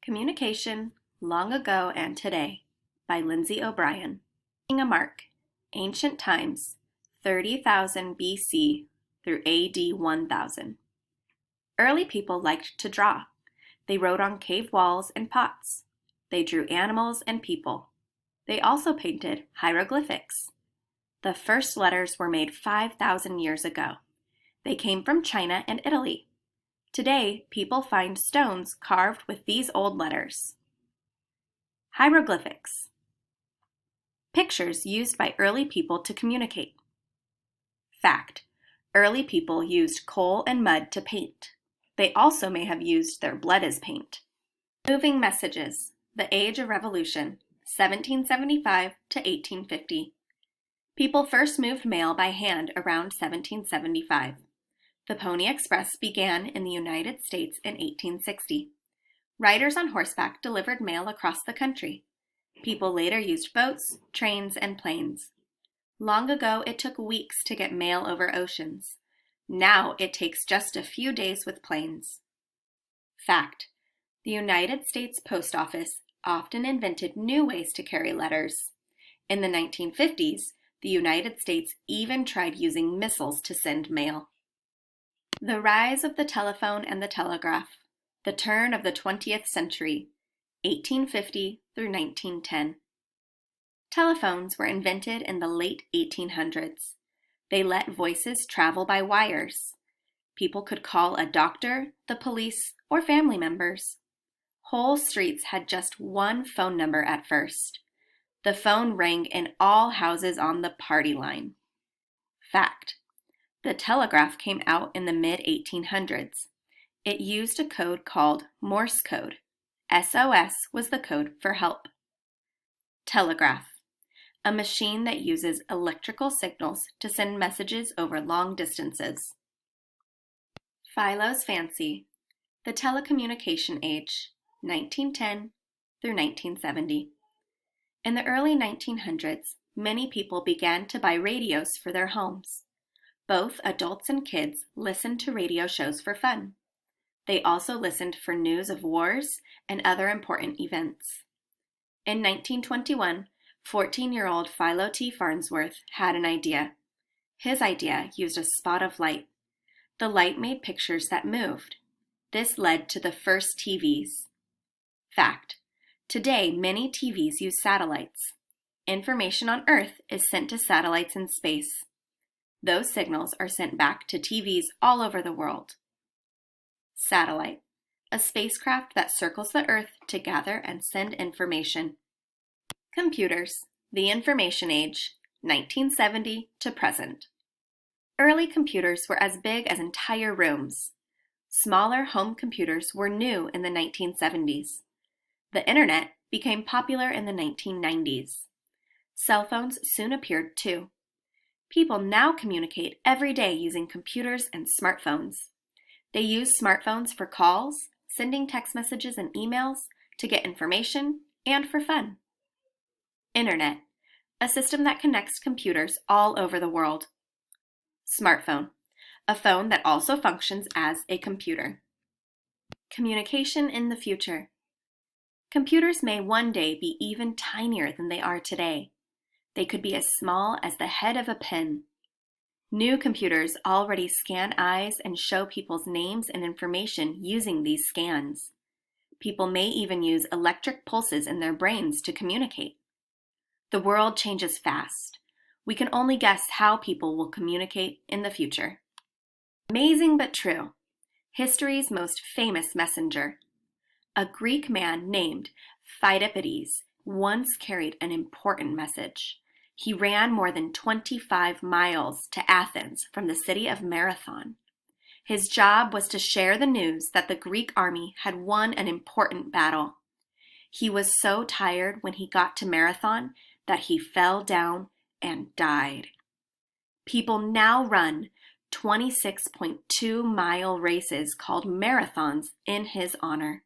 Communication, Long Ago and Today by Lindsay O'Brien. A mark, Ancient Times, 30,000 BC through AD 1000. Early people liked to draw. They wrote on cave walls and pots. They drew animals and people. They also painted hieroglyphics. The first letters were made 5,000 years ago. They came from China and Italy. Today, people find stones carved with these old letters. Hieroglyphics. Pictures used by early people to communicate. Fact: early people used coal and mud to paint. They also may have used their blood as paint. Moving messages. The Age of Revolution, 1775 to 1850. People first moved mail by hand around 1775. The Pony Express began in the United States in 1860. Riders on horseback delivered mail across the country. People later used boats, trains, and planes. Long ago, it took weeks to get mail over oceans. Now it takes just a few days with planes. Fact: the United States Post Office often invented new ways to carry letters. In the 1950s, the United States even tried using missiles to send mail. The rise of the telephone and the telegraph. The turn of the 20th century, 1850 through 1910. Telephones were invented in the late 1800s. They let voices travel by wires. People could call a doctor, the police, or family members. Whole streets had just one phone number at first. The phone rang in all houses on the party line. Fact: the telegraph came out in the mid-1800s. It used a code called Morse code. SOS was the code for help. Telegraph: a machine that uses electrical signals to send messages over long distances. PHILO'S fancy. The telecommunication age, 1910 through 1970. In the early 1900s, many people began to buy radios for their homes. Both adults and kids listened to radio shows for fun. They also listened for news of wars and other important events. In 1921, 14-year-old Philo T. Farnsworth had an idea. His idea used a spot of light. The light made pictures that moved. This led to the first TVs. Fact: today, many TVs use satellites. Information on Earth is sent to satellites in space. Those signals are sent back to TVs all over the world. Satellite: a spacecraft that circles the Earth to gather and send information. Computers: the information age, 1970 to present. Early computers were as big as entire rooms. Smaller home computers were new in the 1970s. The internet became popular in the 1990s. Cell phones soon appeared too. People now communicate every day using computers and smartphones. They use smartphones for calls, sending text messages and emails, to get information, and for fun. Internet: a system that connects computers all over the world. Smartphone: a phone that also functions as a computer. Communication in the future. Computers may one day be even tinier than they are today. They could be as small as the head of a pin. New computers already scan eyes and show people's names and information using these scans. People may even use electric pulses in their brains to communicate. The world changes fast. We can only guess how people will communicate in the future. Amazing but true. History's most famous messenger. A Greek man named Philippides once carried an important message. He ran more than 25 miles to Athens from the city of Marathon. His job was to share the news that the Greek army had won an important battle. He was so tired when he got to Marathon that he fell down and died. People now run 26.2-mile races called marathons in his honor.